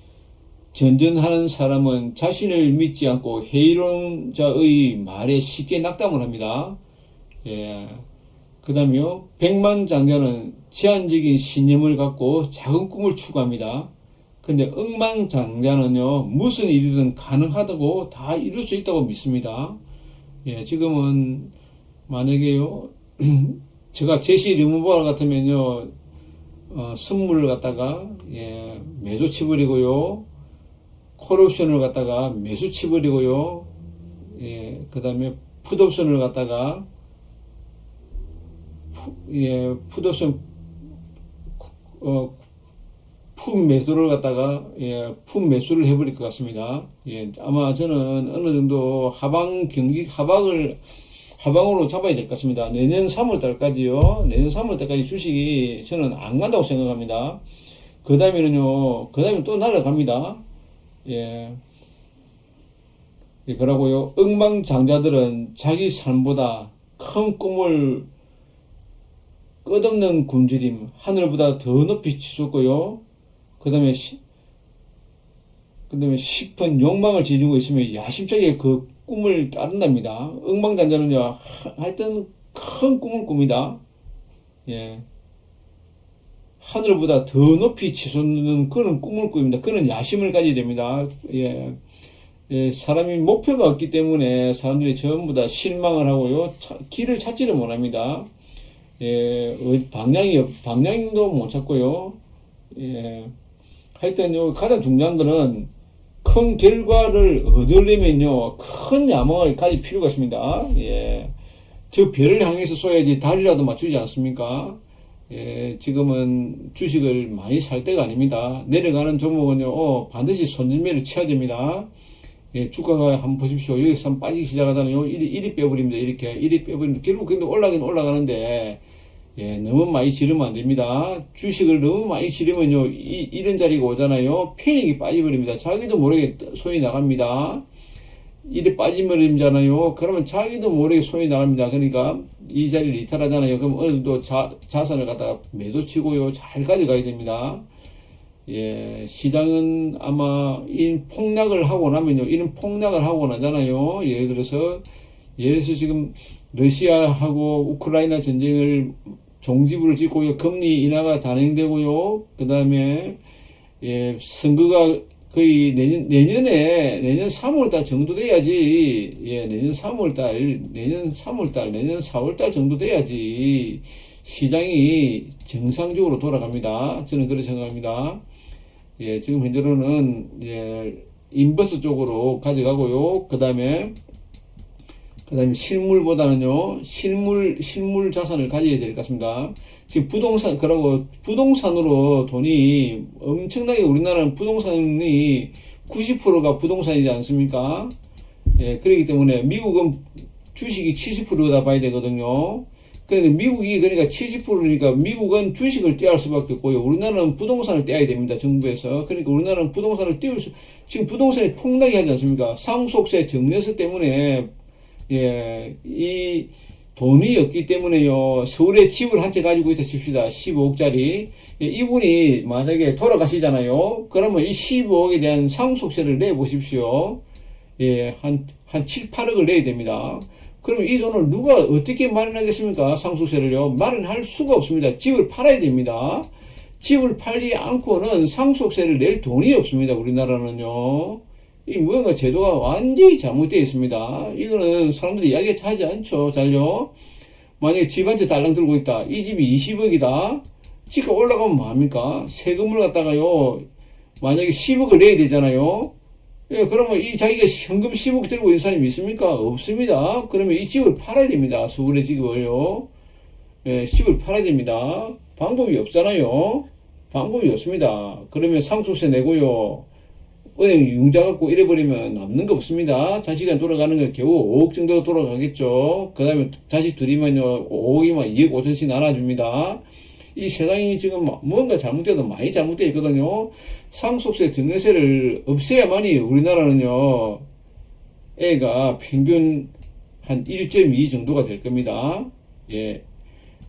전전하는 사람은 자신을 믿지 않고 회의론자의 말에 쉽게 낙담을 합니다. 예. 그 다음에요. 백만장자는 제한적인 신념을 갖고 작은 꿈을 추구합니다. 그 근데 억만장자는요, 무슨 일이든 가능하다고 다 이룰 수 있다고 믿습니다. 예, 지금은 만약에요, 제가 제시 리무버 같으면요, 선물을 갖다가, 예, 매도 치버리고요, 콜옵션을 갖다가 매수 치버리고요, 예, 그 다음에 풋옵션을 갖다가, 예, 풋옵션, 풋 매도를 갖다가, 예, 풋 매수를 해버릴 것 같습니다. 예, 아마 저는 어느 정도 하방으로 잡아야 될 것 같습니다. 내년 3월 달까지요. 내년 3월 달까지 주식이 저는 안 간다고 생각합니다. 그 다음에는요, 그 다음에 또 날아갑니다. 예. 예, 그러고요, 억망장자들은 자기 삶보다 큰 꿈을 끝없는 굶주림, 하늘보다 더 높이 치솟고요. 그 다음에 싶은 욕망을 지니고 있으면 야심차게 그 꿈을 따른답니다. 억망장자는요, 하여튼 큰 꿈을 꿉니다. 예. 하늘보다 더 높이 치솟는 그런 꿈을 꿉니다. 그런 야심을 가져야 됩니다. 예. 예, 사람이 목표가 없기 때문에 사람들이 전부 다 실망을 하고요, 길을 찾지를 못합니다. 예, 방향도 못 찾고요. 예, 하여튼 가장 중요한 거는 큰 결과를 얻으려면요, 큰 야망을 가질 필요가 있습니다. 예, 저 별을 향해서 쏘야지 달이라도 맞추지 않습니까? 예, 지금은 주식을 많이 살 때가 아닙니다. 내려가는 종목은요, 반드시 손절매를 쳐야 됩니다. 예, 주가가 한번 보십시오. 여기서 한번 빠지기 시작하잖아요. 이리 빼버립니다. 이리 빼버립니다. 결국 근데 올라가긴 올라가는데, 예, 너무 많이 지르면 안 됩니다. 주식을 너무 많이 지르면요, 이런 자리가 오잖아요. 패닉이 빠져버립니다. 자기도 모르게 손이 나갑니다. 이리 빠져버리잖아요. 그러면 자기도 모르게 손이 나갑니다. 그러니까 이 자리를 이탈하잖아요. 그럼 어느 정도 자산을 갖다가 매도치고요, 잘 가져가야 됩니다. 예, 시장은 아마 이런 폭락을 하고 나면요, 이런 폭락을 하고 나잖아요. 예를 들어서 지금 러시아하고 우크라이나 전쟁을 종지부를 짓고요, 금리 인하가 단행되고요, 그 다음에 예, 선거가 거의 내년 3월달 정도 돼야지, 예, 내년 4월달 정도 돼야지 시장이 정상적으로 돌아갑니다. 저는 그렇게 생각합니다. 예, 지금 현재로는, 예, 인버스 쪽으로 가져가고요. 그 다음에 실물보다는요, 실물 자산을 가져야 될 것 같습니다. 지금 부동산으로 돈이 엄청나게, 우리나라는 부동산이 90%가 부동산이지 않습니까? 예, 그렇기 때문에 미국은 주식이 70%다 봐야 되거든요. 그런데 미국이 그러니까 70%니까 미국은 주식을 떼야 할 수밖에 없고요. 우리나라는 부동산을 떼야 됩니다. 정부에서. 그러니까 우리나라는 부동산을 지금 부동산이 폭락이 하지 않습니까? 상속세 증여세 때문에, 예, 이 돈이 없기 때문에요, 서울에 집을 한 채 가지고 있다 칩시다. 15억짜리. 예, 이분이 만약에 돌아가시잖아요. 그러면 이 15억에 대한 상속세를 내보십시오. 예, 한 7, 8억을 내야 됩니다. 그럼 이 돈을 누가 어떻게 마련하겠습니까? 상속세를요. 마련할 수가 없습니다. 집을 팔아야 됩니다. 집을 팔지 않고는 상속세를 낼 돈이 없습니다. 우리나라는요. 이 무언가 제도가 완전히 잘못되어 있습니다. 이거는 사람들이 이야기하지 않죠. 잘요. 만약에 집 한 채 달랑 들고 있다. 이 집이 20억이다. 집가 올라가면 뭐합니까? 세금을 갖다가요, 만약에 10억을 내야 되잖아요. 예, 그러면 자기가 현금 10억 들고 있는 사람이 있습니까? 없습니다. 그러면 이 집을 팔아야 됩니다. 서울의 집을요. 예, 집을 팔아야 됩니다. 방법이 없잖아요. 방법이 없습니다. 그러면 상속세 내고요, 은행 융자 갖고 잃어버리면 남는 거 없습니다. 자식이 돌아가는 건 겨우 5억 정도 돌아가겠죠. 그 다음에 자식 둘이면요, 5억이면 2억 5천씩 나눠줍니다. 이 세상이 지금 뭔가 잘못돼도 많이 잘못되어 있거든요. 상속세 증여세를 없애야만이 우리나라는요, 애가 평균 한 1.2 정도가 될 겁니다. 예.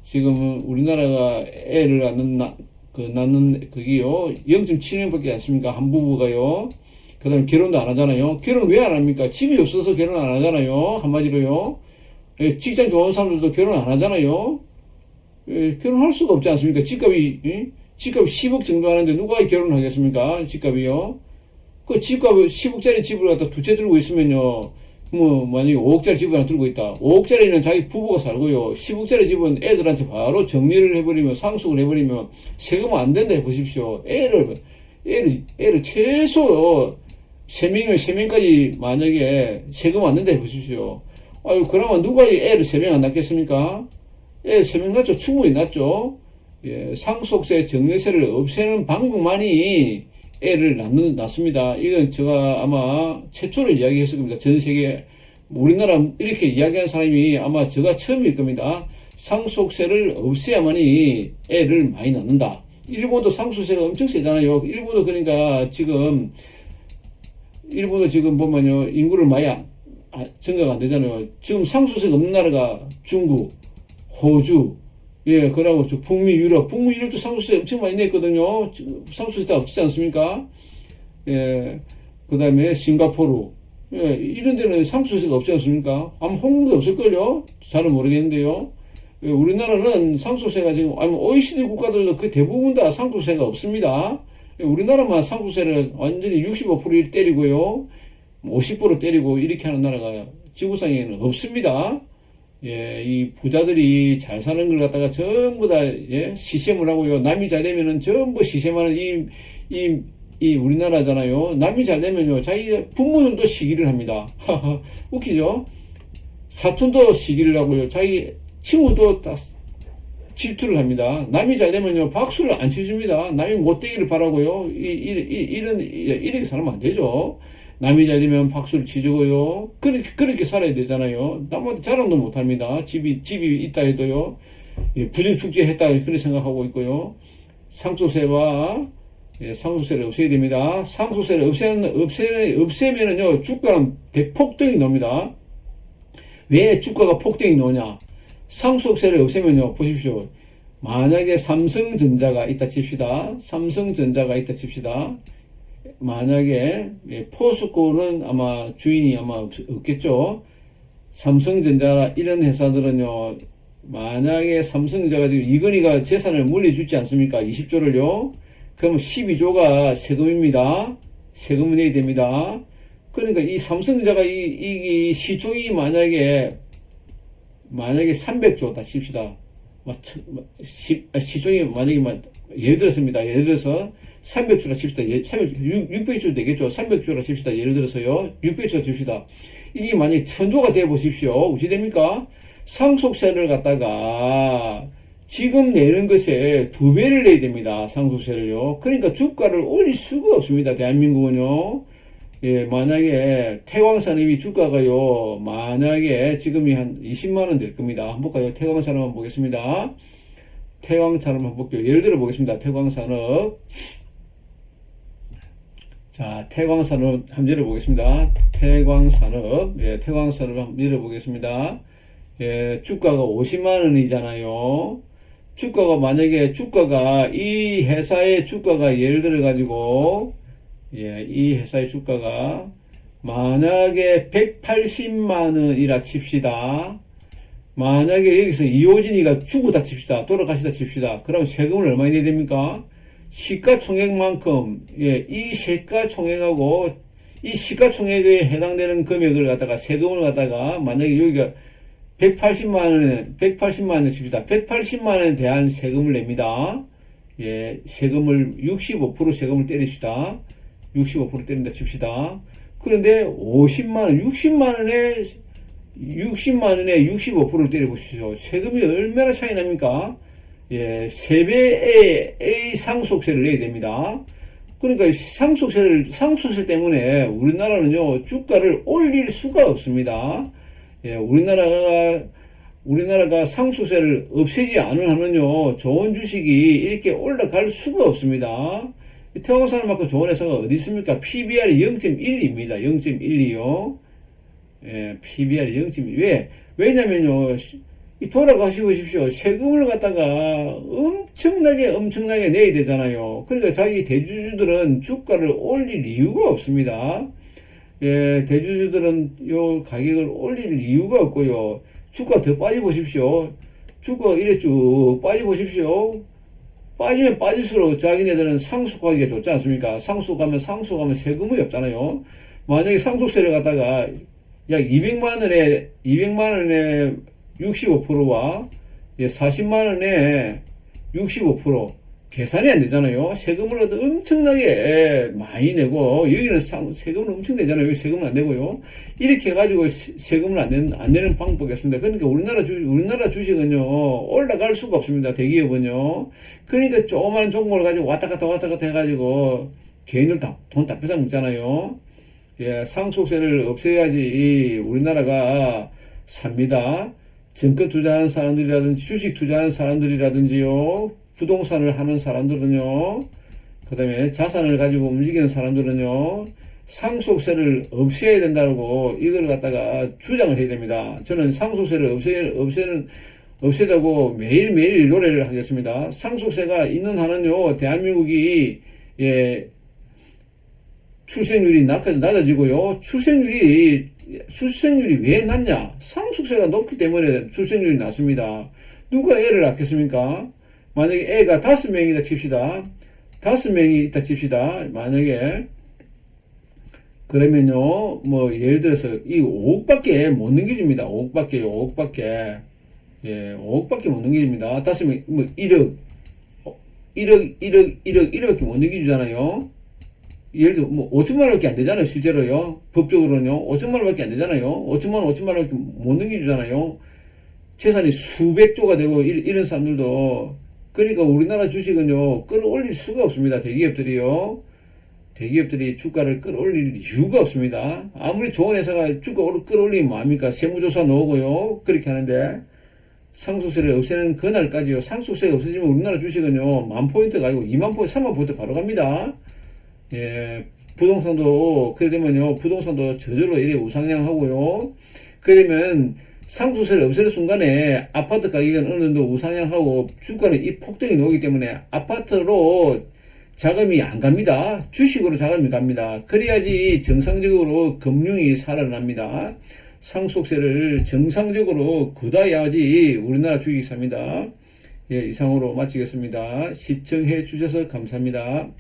지금 우리나라가 애를 낳는 그게요, 0.7명밖에 안 씁니까? 한 부부가요. 그 다음에 결혼도 안 하잖아요. 결혼 왜 안 합니까? 집이 없어서 결혼 안 하잖아요. 한마디로요. 예, 직장 좋은 사람들도 결혼 안 하잖아요. 예, 결혼할 수가 없지 않습니까? 집값이, 예? 집값 10억 정도 하는데 누가 결혼하겠습니까? 집값이요. 그 집값 10억짜리 집을 갖다 두 채 들고 있으면요. 뭐, 만약에 5억짜리 집을 하나 들고 있다. 5억짜리는 자기 부부가 살고요. 10억짜리 집은 애들한테 바로 정리를 해버리면, 상속을 해버리면 세금 안 된다 해보십시오. 애를 최소 3명이면 3명까지 만약에 세금 안 된다 해보십시오. 아유, 그러면 누가 애를 3명 안 낳겠습니까? 애 3명 낳죠. 충분히 낳죠. 예, 상속세, 증여세를 없애는 방법만이 애를 낳습니다. 이건 제가 아마 최초로 이야기했을 겁니다. 전 세계, 우리나라 이렇게 이야기하는 사람이 아마 제가 처음일 겁니다. 상속세를 없애야만이 애를 많이 낳는다. 일본도 상속세가 엄청 세잖아요. 일본도 그러니까 지금, 일본도 지금 보면요, 인구를 많이 증가가 안 되잖아요. 지금 상속세가 없는 나라가 중국, 호주, 예, 그러고 북미 유럽도 상속세 엄청 많이 냈거든요. 상속세 다 없지 않습니까? 예, 그 다음에 싱가포르, 예, 이런 데는 상속세가 없지 않습니까? 아마 홍콩도 없을걸요? 잘은 모르겠는데요. 예, 우리나라는 상속세가 지금, 아니, OECD 국가들도 그 대부분 다 상속세가 없습니다. 예, 우리나라만 상속세를 완전히 65% 때리고요. 50% 때리고 이렇게 하는 나라가 지구상에는 없습니다. 예, 이 부자들이 잘 사는 걸 갖다가 전부 다, 예, 시샘을 하고요. 남이 잘 되면은 전부 시샘하는 이 우리나라잖아요. 남이 잘 되면요. 자기 부모님도 시기를 합니다. 웃기죠? 사촌도 시기를 하고요. 자기 친구도 다 질투를 합니다. 남이 잘 되면요. 박수를 안 쳐줍니다. 남이 못되기를 바라고요. 이렇게 살면 안 되죠. 남이 잘 되면 박수를 치주고요. 그렇게 살아야 되잖아요. 남한테 자랑도 못 합니다. 집이 있다 해도요. 부정축제 했다, 그렇게 생각하고 있고요. 상속세와, 예, 상속세를 없애야 됩니다. 상속세를 없애면은요, 주가는 대폭등이 납니다. 왜 주가가 폭등이 나오냐? 상속세를 없애면요, 보십시오. 만약에 삼성전자가 있다 칩시다. 만약에, 예, 포스코는 아마 주인이 아마 없겠죠. 삼성전자 이런 회사들은요, 만약에 삼성전자가 지금 이건희가 재산을 물려주지 않습니까? 20조를요. 그러면 12조가 세금입니다. 세금을 내야 됩니다. 그러니까 이 삼성전자가 이 시총이 만약에 300조다 칩시다. 시총이 만약에 예를 들어서 300조라 칩시다. 600조 되겠죠. 300조라 칩시다. 예를 들어서요. 600조 칩시다. 이게 만약에 1000조가 돼 보십시오. 어찌 됩니까? 상속세를 갖다가 지금 내는 것에 2배를 내야 됩니다. 상속세를요. 그러니까 주가를 올릴 수가 없습니다. 대한민국은요. 예, 만약에 태광산업이 주가가요, 만약에 지금이 한 20만원 될 겁니다. 한번 볼까요? 태광산업 한번 보겠습니다. 태광산업 한번 볼게요. 예를 들어 보겠습니다. 태광산업. 자, 태광산업 한번 열어보겠습니다. 태광산업. 예, 태광산업 한번 열어보겠습니다. 예, 주가가 50만원이잖아요. 주가가 만약에 이 회사의 주가가 예를 들어 가지고, 예, 이 회사의 주가가 만약에 180만원이라 칩시다. 만약에 여기서 이호진이가 죽었다 칩시다. 돌아가시다 칩시다. 그럼 세금을 얼마 내야 됩니까? 시가총액만큼, 예, 이 시가총액하고 이 시가총액에 해당되는 금액을 갖다가 세금을 갖다가 만약에 여기가 180만원 칩시다. 180만원에 대한 세금을 냅니다. 예, 세금을 65% 세금을 때립시다. 65% 때린다 칩시다. 그런데 60만원에 65%를 때려보시죠. 세금이 얼마나 차이 납니까? 예, 3배의 상속세를 내야 됩니다. 그러니까 상속세 때문에 우리나라는요, 주가를 올릴 수가 없습니다. 예, 우리나라가 상속세를 없애지 않은 한은요, 좋은 주식이 이렇게 올라갈 수가 없습니다. 태광산업만큼 좋은 회사가 어디 있습니까? PBR이 0.12입니다. 0.12요. 예, PBR이 0.1. 왜냐면요, 돌아가시고 오십시오. 세금을 갖다가 엄청나게 내야 되잖아요. 그러니까 자기 대주주들은 주가를 올릴 이유가 없습니다. 예, 대주주들은 요 가격을 올릴 이유가 없고요. 주가 더 빠져보십시오. 주가 이래 쭉 빠져보십시오. 빠지면 빠질수록 자기네들은 상속하기가 좋지 않습니까? 상속하면 세금이 없잖아요. 만약에 상속세를 갖다가 약 200만원에 65%와 40만원에 65% 계산이 안 되잖아요. 세금을 엄청나게 많이 내고, 여기는 세금을 엄청 내잖아요. 여기 세금은 안 내고요. 이렇게 해가지고 세금을 안 내는 방법이 없습니다. 그러니까 우리나라 주식은요, 올라갈 수가 없습니다. 대기업은요. 그러니까 조그만 종목을 가지고 왔다 갔다 해가지고, 개인들 돈 다 뺏어 먹잖아요. 예, 상속세를 없애야지 우리나라가 삽니다. 증권 투자하는 사람들이라든지, 주식 투자하는 사람들이라든지요. 부동산을 하는 사람들은요, 그 다음에 자산을 가지고 움직이는 사람들은요, 상속세를 없애야 된다고 이걸 갖다가 주장을 해야 됩니다. 저는 상속세를 없애자고 매일매일 노래를 하겠습니다. 상속세가 있는 한은요, 대한민국이, 예, 출생률이 낮아지고요, 출생률이 왜 낮냐? 상속세가 높기 때문에 출생률이 낮습니다. 누가 애를 낳겠습니까? 만약에 애가 5명이다 칩시다. 5명이 있다 칩시다. 만약에, 그러면요, 뭐, 예를 들어서, 이 5억밖에 못 넘겨줍니다. 5억밖에. 예, 5억밖에 못 넘겨줍니다. 5명, 뭐, 1억밖에 못 넘겨주잖아요. 예를 들어, 뭐, 5천만 원밖에 안 되잖아요. 실제로요. 법적으로는요. 5천만 원밖에 안 되잖아요. 5천만 원밖에 못 넘겨주잖아요. 재산이 수백조가 되고, 이런 사람들도, 그러니까 우리나라 주식은요, 끌어올릴 수가 없습니다. 대기업들이 주가를 끌어올릴 이유가 없습니다. 아무리 좋은 회사가 주가 끌어올리면 뭐합니까? 세무조사 나오고요. 그렇게 하는데, 상속세를 없애는 그날까지요. 상속세가 없어지면 우리나라 주식은요, 10,000포인트가 아니고 20,000포인트, 30,000포인트 바로 갑니다. 예, 부동산도, 그래 되면요, 부동산도 저절로 이래 우상향하고요. 그러면, 상속세를 없애는 순간에 아파트 가격은 어느 정도 우상향하고 주가는 이 폭등이 나오기 때문에 아파트로 자금이 안 갑니다. 주식으로 자금이 갑니다. 그래야지 정상적으로 금융이 살아납니다. 상속세를 정상적으로 걷어야지 우리나라 주식이 삽니다. 예, 이상으로 마치겠습니다. 시청해 주셔서 감사합니다.